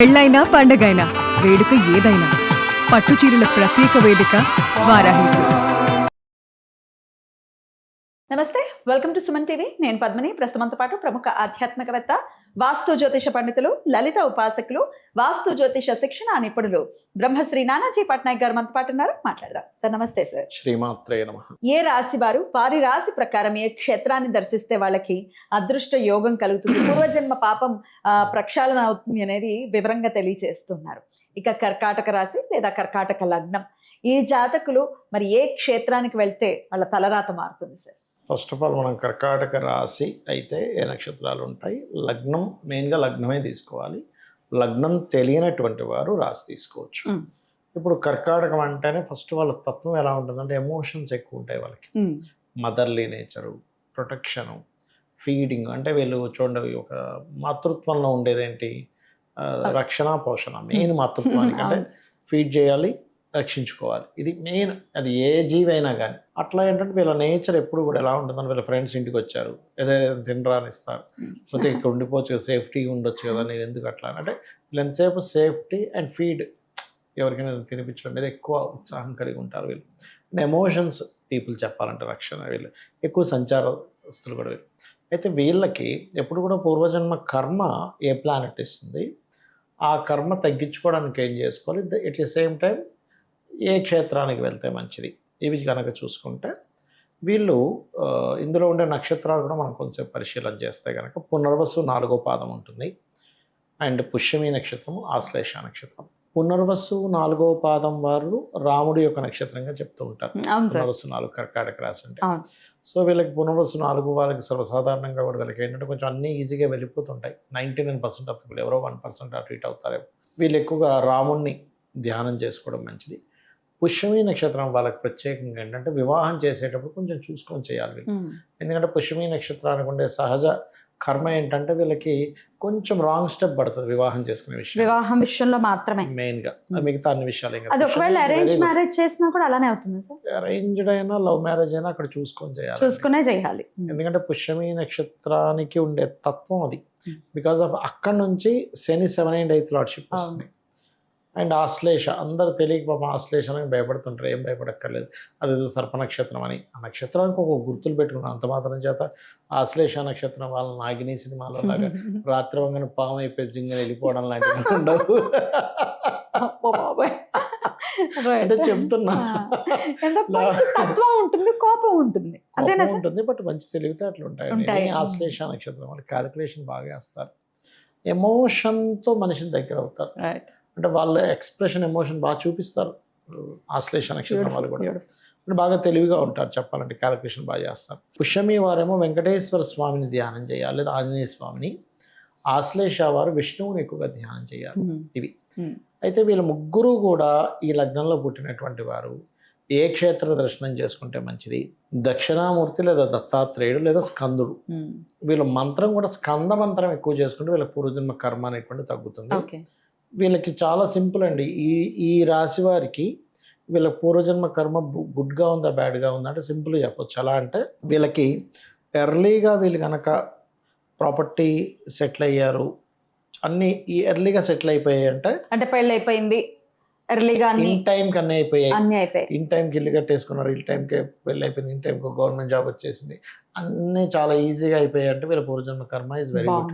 పెళ్ళైనా పండగైనా వేడుక ఏదైనా పట్టుచీరల ప్రత్యేక వేదిక వారాహి సిల్క్స్. నమస్తే, వెల్కమ్ టు సుమన్ టీవీ. నేను పద్మిని. ప్రస్తుతంతో పాటు ప్రముఖ ఆధ్యాత్మికవేత్త, వాస్తు జ్యోతిష పండితులు, లలిత ఉపాసకులు, వాస్తు జ్యోతిష శిక్షణ నిపుణులు బ్రహ్మశ్రీ నానాజీ పట్నాయక్ గారు మనతో పాటు ఉన్నారు. మాట్లాడదాం సార్. నమస్తే సార్. శ్రీమాత్రే నమః. ఏ రాశి వారు వారి రాశి ప్రకారం ఏ క్షేత్రాన్ని దర్శిస్తే వాళ్ళకి అదృష్ట యోగం కలుగుతుంది, పూర్వజన్మ పాపం ప్రక్షాళన అవుతుంది అనేది వివరంగా తెలియజేస్తున్నారు. ఇక కర్కాటక రాశి లేదా కర్కాటక లగ్నం, ఈ జాతకులు మరి ఏ క్షేత్రానికి వెళ్తే వాళ్ళ తలరాత మారుతుంది సార్? ఫస్ట్ ఆఫ్ ఆల్ మనం కర్కాటక రాశి అయితే ఏ నక్షత్రాలు ఉంటాయి, లగ్నం మెయిన్గా లగ్నమే తీసుకోవాలి. లగ్నం తెలియనటువంటి వారు రాశి తీసుకోవచ్చు. ఇప్పుడు కర్కాటకం అంటేనే ఫస్ట్ వాళ్ళ తత్వం ఎలా ఉంటుందంటే ఎమోషన్స్ ఎక్కువ ఉంటాయి వాళ్ళకి. మదర్లీ నేచరు, ప్రొటెక్షను, ఫీడింగ్, అంటే వీళ్ళు చూడండి ఒక మాతృత్వంలో ఉండేదేంటి, రక్షణ పోషణ మెయిన్ మాతృత్వానికి. అంటే ఫీడ్ చేయాలి, రక్షించుకోవాలి, ఇది మెయిన్. అది ఏ జీవైనా కానీ అట్లా ఏంటంటే వీళ్ళ నేచర్ ఎప్పుడు కూడా ఎలా ఉంటుందని, వీళ్ళ ఫ్రెండ్స్ ఇంటికి వచ్చారు ఏదైనా తినరాని ఇస్తారు, లేకపోతే ఇక్కడ ఉండిపోవచ్చు కదా, సేఫ్టీగా ఉండొచ్చు కదా, నేను ఎందుకు అట్లా అంటే వీళ్ళు ఎంతసేపు సేఫ్టీ అండ్ ఫీడ్, ఎవరికైనా తినిపించడం మీద ఎక్కువ ఉత్సాహం కలిగి ఉంటారు వీళ్ళు. ఎమోషన్స్ పీపుల్ చెప్పాలంటే రక్షణ, వీళ్ళు ఎక్కువ సంచారస్తులు కూడా వీళ్ళు. అయితే వీళ్ళకి ఎప్పుడు కూడా పూర్వజన్మ కర్మ ఏ ప్లానెట్ ఇస్తుంది, ఆ కర్మ తగ్గించుకోవడానికి ఏం చేసుకోవాలి, ఎట్ ది సేమ్ టైం ఏ క్షేత్రానికి వెళ్తే మంచిది, ఇవి కనుక చూసుకుంటే వీళ్ళు ఇందులో ఉండే నక్షత్రాలు కూడా మనం కొంచెం పరిశీలన చేస్తే కనుక పునర్వసు 4వ పాదం ఉంటుంది, అండ్ పుష్యమి నక్షత్రము, ఆశ్లేష నక్షత్రం. పునర్వసు 4వ పాదం వారు రాముడి యొక్క నక్షత్రంగా చెప్తూ ఉంటారు. పునర్వసు 4 కర్కాటక రాశి అంటే. సో వీళ్ళకి పునర్వసు 4 వాళ్ళకి సర్వసాధారణంగా కూడా వీళ్ళకి ఏంటంటే కొంచెం అన్నీ ఈజీగా వెళ్ళిపోతుంటాయి. 99% ఆఫ్ పీపుల్, ఎవరో 1% అటు ఇటు అవుతారు. వీళ్ళు ఎక్కువగా రాముడిని ధ్యానం చేసుకోవడం మంచిది. పుష్యమి నక్షత్రం వాళ్ళకి ప్రత్యేకంగా ఏంటంటే వివాహం చేసేటప్పుడు కొంచెం చూసుకొని చేయాలి వీళ్ళు. ఎందుకంటే పుష్యమి నక్షత్రానికి ఉండే సహజ కర్మ ఏంటంటే వీళ్ళకి కొంచెం రాంగ్ స్టెప్ పడుతుంది వివాహం చేసుకునే విషయం, వివాహం విషయంలో మాత్రమే మెయిన్గా. మిగతా అన్ని విషయాలు అరేంజ్ మ్యారేజ్ చేసినా కూడా అలానే అవుతుంది సార్. అరేంజ్డ్ అయినా లవ్ మ్యారేజ్ అయినా అక్కడ చూసుకునే చేయాలి. ఎందుకంటే పుష్యమి నక్షత్రానికి ఉండే తత్వం అది. బికాస్ ఆఫ్ అక్కడ నుంచి శని 7 and 8 లార్డ్షిప్ వస్తుంది. అండ్ ఆశ్లేష, అందరూ తెలియక పాపం ఆశ్లేషానికి భయపడుతుంటారు. ఏం భయపడక్కర్లేదు, అదేదో సర్ప నక్షత్రం అని. ఆ నక్షత్రానికి ఒక గుర్తులు పెట్టుకున్నాం, అంత మాత్రం చేత ఆశ్లేష నక్షత్రం వాళ్ళ నాగిని సినిమాలో లాగా రాత్రి వంగన పాము అయిపోయి జింగని వెళ్ళిపోవడం లాంటివి ఉండవు. అంటే చెప్తున్నా, ఉంటుంది, కోపం ఉంటుంది, ఉంటుంది, బట్ మంచి తెలివితే అట్లా ఉంటాయి. ఆశ్లేష నక్షత్రం వాళ్ళు క్యాలిక్యులేషన్ బాగా వేస్తారు, ఎమోషన్తో మనిషిని దగ్గర అవుతారు. అంటే వాళ్ళ ఎక్స్ప్రెషన్ ఎమోషన్ బాగా చూపిస్తారు. ఆశ్లేష నక్షత్రం వాళ్ళు కూడా అంటే బాగా తెలివిగా ఉంటారు చెప్పాలంటే, క్యాలిక్యులేషన్ బాగా చేస్తారు. పుష్యమి వారేమో వెంకటేశ్వర స్వామిని ధ్యానం చేయాలి, లేదా ఆంజనేయ స్వామిని. ఆశ్లేష వారు విష్ణువుని ఎక్కువగా ధ్యానం చేయాలి. ఇవి అయితే వీళ్ళ ముగ్గురు కూడా ఈ లగ్నంలో పుట్టినటువంటి వారు ఏ క్షేత్ర దర్శనం చేసుకుంటే మంచిది, దక్షిణామూర్తి లేదా దత్తాత్రేయుడు లేదా స్కందుడు. వీళ్ళ మంత్రం కూడా స్కంద మంత్రం ఎక్కువ చేసుకుంటే వీళ్ళ పూర్వజన్మ కర్మ అనేటువంటి తగ్గుతుంది. వీళ్ళకి చాలా సింపుల్ అండి. ఈ రాశి వారికి వీళ్ళ పూర్వజన్మ కర్మ గుడ్గా ఉందా బ్యాడ్గా ఉందా అంటే సింపుల్గా చెప్పొచ్చు. ఎలా అంటే వీళ్ళకి ఎర్లీగా వీళ్ళు కనుక ప్రాపర్టీ సెటిల్ అయ్యారు, అన్నీ ఈ ఎర్లీగా సెటిల్ అయిపోయాయి అంటే పెళ్ళి అయిపోయింది, ఎర్లీగా ఇన్ టైంకి అన్నీ అయిపోయాయి. ఇన్ టైంకి ఇల్లు కట్టేసుకున్నారు, ఇన్ టైంకి పెళ్ళి అయిపోయింది, ఇన్ టైంకి గవర్నమెంట్ జాబ్ వచ్చేసింది, అన్నీ చాలా ఈజీగా అయిపోయాయి అంటే వీళ్ళ పూర్వజన్మ కర్మ ఈజ్ వెరీ గుడ్.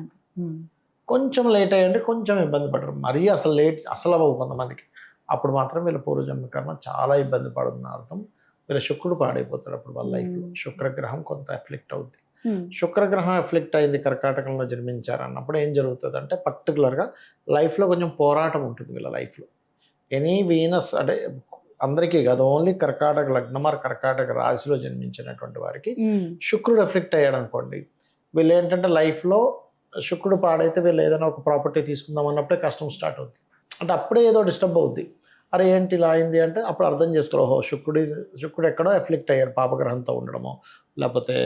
కొంచెం లేట్ అయ్యండి, కొంచెం ఇబ్బంది పడరు, మరీ అసలు అవ్వవు కొంతమందికి, అప్పుడు మాత్రం వీళ్ళ పూర్వజన్మ కర్మ చాలా ఇబ్బంది పడుతున్న అర్థం. వీళ్ళ శుక్రుడు పాడైపోతాడు అప్పుడు వాళ్ళ లైఫ్లో. శుక్రగ్రహం కొంత ఎఫ్లెక్ట్ అవుద్ది. శుక్రగ్రహం ఎఫ్లెక్ట్ అయింది, కర్కాటకంలో జన్మించారు అన్నప్పుడు ఏం జరుగుతుంది అంటే పర్టికులర్గా లైఫ్లో కొంచెం పోరాటం ఉంటుంది వీళ్ళ లైఫ్లో. ఎనీ వీనస్ అంటే అందరికీ కాదు, ఓన్లీ కర్కాటక లగ్నం ఆర్ కర్కాటక రాశిలో జన్మించినటువంటి వారికి శుక్రుడు ఎఫెక్ట్ అయ్యాడు అనుకోండి, వీళ్ళు ఏంటంటే లైఫ్లో శుక్రుడు పాడైతే వీళ్ళు ఏదైనా ఒక ప్రాపర్టీ తీసుకుందాం అన్నప్పుడే కష్టం స్టార్ట్ అవుతుంది. అంటే అప్పుడే ఏదో డిస్టర్బ్ అవుద్ది. అరే ఏంటి ఇలా అయింది అంటే అప్పుడు అర్థం చేసుకోవాలి, ఓహో శుక్రుడు ఎక్కడో ఎఫ్లెక్ట్ అయ్యాడు, పాపగ్రహంతో ఉండడమో లేకపోతే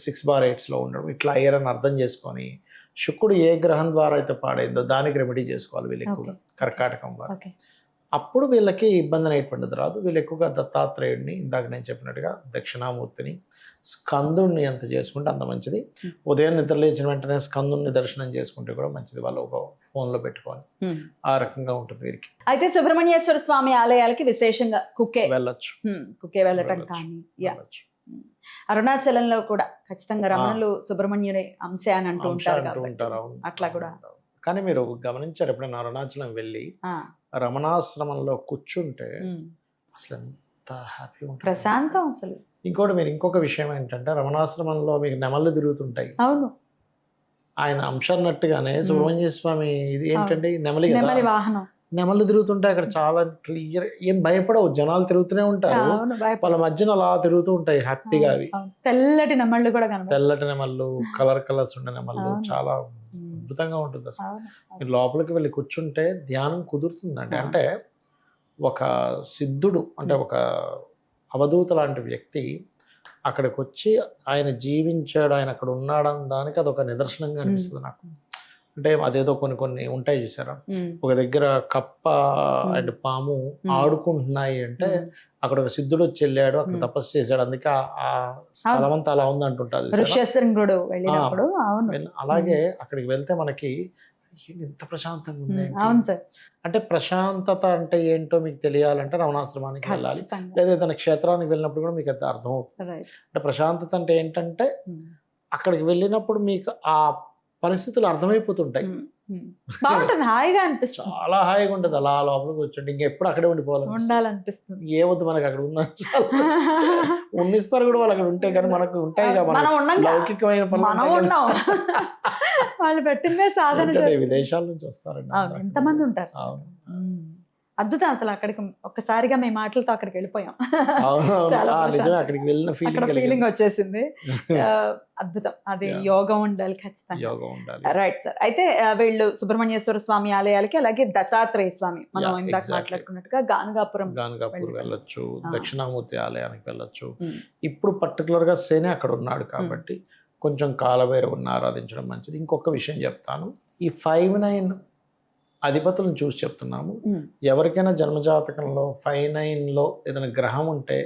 6/8లో ఉండడం, ఇట్లా అయ్యారని అర్థం చేసుకొని శుక్రుడు ఏ గ్రహం ద్వారా అయితే పాడైందో దానికి రెమెడీ చేసుకోవాలి వీళ్ళు ఎక్కువగా కర్కాటకం వారు. అప్పుడు వీళ్ళకి ఇబ్బంది అనేటువంటిది రాదు. వీళ్ళు ఎక్కువగా దత్తాత్రేయుడిని, ఇందాక నేను చెప్పినట్టుగా దక్షిణామూర్తిని, స్కందుడిని ఎంత చేసుకుంటే అంత మంచిది. ఉదయం నిద్ర లేచిన వెంటనే స్కందుడిని దర్శనం చేసుకుంటే కూడా మంచిది. వాళ్ళు ఒక ఫోన్లో పెట్టుకొని ఆ రకంగా ఉంటుంది వీరికి. అయితే సుబ్రహ్మణ్యేశ్వర స్వామి ఆలయాలకి విశేషంగా కుకే వెళ్ళొచ్చు. కుకే వెళ్ళటం కానీ అరుణాచలంలో కూడా ఖచ్చితంగా రమణులు సుబ్రహ్మణ్యుని అంశే అని అంటూ ఉంటారు. అట్లా కూడా. కానీ మీరు గమనించారు ఎప్పుడైనా అరుణాచలం వెళ్ళి రమణాశ్రమంలో కూర్చుంటే అసలు ఎంత హ్యాపీగా ఉంటుంది, ప్రశాంతం అసలు. ఇంకొక విషయం ఏంటంటే రమణాశ్రమంలో మీకు నెమళ్ళు తిరుగుతుంటాయి. అవును, ఆయన అంశ అన్నట్టుగానే సుబ్రహ్మణ్య స్వామి ఇది ఏంటంటే నెమలి వాహనం, నెమళ్ళు తిరుగుతుంటాయి అక్కడ. చాలా క్లియర్, ఏం భయపడవు, జనాలు తిరుగుతూనే ఉంటారు, వాళ్ళ మధ్యన అలా తిరుగుతూ ఉంటాయి హ్యాపీగా. అవి తెల్లటి నెమళ్ళు కూడా, తెల్లటి నెమళ్ళు, కలర్స్ ఉండే నెమళ్ళు, చాలా అద్భుతంగా ఉంటుంది అసలు. మీరు లోపలికి వెళ్ళి కూర్చుంటే ధ్యానం కుదురుతుందండి. అంటే ఒక సిద్ధుడు, అంటే ఒక అవధూత లాంటి వ్యక్తి అక్కడికి వచ్చి ఆయన జీవించాడు, ఆయన అక్కడ ఉన్నాడని దానికి అదొక నిదర్శనంగా అనిపిస్తుంది నాకు. అంటే అదేదో కొన్ని ఉంటాయి చూసారా, ఒక దగ్గర కప్ప అండ్ పాము ఆడుకుంటున్నాయి అంటే అక్కడ ఒక సిద్ధుడు వచ్చి వెళ్ళాడు, అక్కడ తపస్సు చేశాడు, అందుకే ఆ స్థలం అంతా అలా ఉంది అంటుంటారు. అలాగే అక్కడికి వెళ్తే మనకి ఇంత ప్రశాంతంగా ఉంది. అంటే ప్రశాంతత అంటే ఏంటో మీకు తెలియాలంటే రమణాశ్రమానికి వెళ్ళాలి, లేదా ఏదైనా క్షేత్రానికి వెళ్ళినప్పుడు కూడా మీకు అది అర్థం అవుతుంది. అంటే ప్రశాంతత అంటే ఏంటంటే అక్కడికి వెళ్ళినప్పుడు మీకు ఆ పరిస్థితులు అర్థమైపోతుంటాయి. బాగుంటుంది, హాయిగా అనిపిస్తుంది, చాలా హాయిగా ఉంటుంది. అలా లోపలికి కూర్చోండి, ఇంకెప్పుడు అక్కడే ఉండిపోవాలనిపిస్తుంది. ఏమొద్దు మనకి అక్కడ ఉన్నిస్తారు కూడా వాళ్ళు అక్కడ ఉంటే, కానీ మనకు ఉంటాయి లౌకికమైన పనులు. వాళ్ళు పెట్టిందే సాధన. విదేశాల నుంచి వస్తారండి, ఎంతమంది ఉంటారు. అద్భుతం అసలు. అక్కడికి ఒక్కసారిగా మేము మాటలతో అక్కడికి వెళ్ళిపోయాం. అక్కడికి వెళ్ళిన ఫీలింగ్ వచ్చేసింది. అద్భుతం. అది యోగం ఉండాలి ఖచ్చితంగా. Right sir. అయితే వీళ్ళు సుబ్రహ్మణ్యేశ్వర స్వామి ఆలయాలకి, అలాగే దత్తాత్రేయ స్వామి మనం ఇందాక మాట్లాడుకున్నట్టుగా గానగాపురం వెళ్ళొచ్చు, దక్షిణామూర్తి ఆలయానికి వెళ్ళొచ్చు. ఇప్పుడు పర్టికులర్ గా శని అక్కడ ఉన్నాడు కాబట్టి కొంచెం కాలభైరవుని ఆరాధించడం మంచిది. ఇంకొక విషయం చెప్తాను, ఈ 5-9 అధిపతులను చూసి చెప్తున్నాము. ఎవరికైనా జన్మజాతకంలో 5-9లో ఏదైనా గ్రహం ఉంటే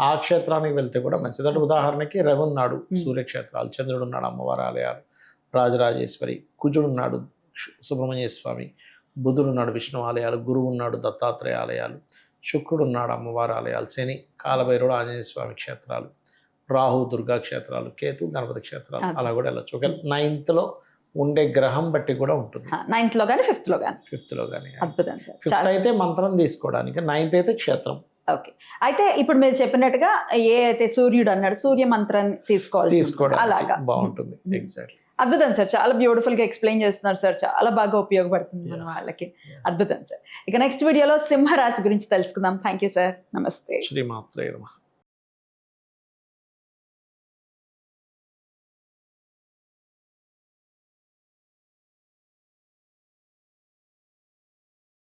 ఆ క్షేత్రానికి వెళ్తే కూడా మంచిది. అంటే ఉదాహరణకి రవి ఉన్నాడు, సూర్యక్షేత్రాలు, చంద్రుడు ఉన్నాడు, అమ్మవారి ఆలయాలు, రాజరాజేశ్వరి, కుజుడు ఉన్నాడు, సుబ్రహ్మణ్య స్వామి, బుధుడు ఉన్నాడు, విష్ణు ఆలయాలు, గురువు ఉన్నాడు, దత్తాత్రేయ ఆలయాలు, శుక్రుడు ఉన్నాడు, అమ్మవారి ఆలయాలు, శని, కాలభైరవుడు, ఆంజనేయ స్వామి క్షేత్రాలు, రాహు, దుర్గా క్షేత్రాలు, కేతు, గణపతి క్షేత్రాలు, అలా కూడా వెళ్ళొచ్చు. ఒక 9th ఉండే గ్రహం బట్టి కూడా ఉంటుంది. 9th లో కానీ 5th లో కానీ. 5th లో కానీ. 5th అయితే మంత్రం తీసుకోవడానికి, 9th అయితే క్షేత్రం. ఓకే. అయితే ఇప్పుడు మీరు చెప్పినట్టుగా ఏ అయితే సూర్యుడు అన్నాడు, సూర్య మంత్రం తీసుకోవడం అలాగా బాగుంటుంది. ఎగ్జాక్ట్లీ. అద్భుతం సార్, చాలా బ్యూటిఫుల్ గా ఎక్స్ప్లెయిన్ చేస్తున్నారు సార్, చాలా బాగా ఉపయోగపడుతుంది మన వాళ్ళకి. అద్భుతం సార్. ఇక నెక్స్ట్ వీడియోలో సింహరాశి గురించి తెలుసుకుందాం. Thank you sir. నమస్తే. శ్రీమాత్రే నమః.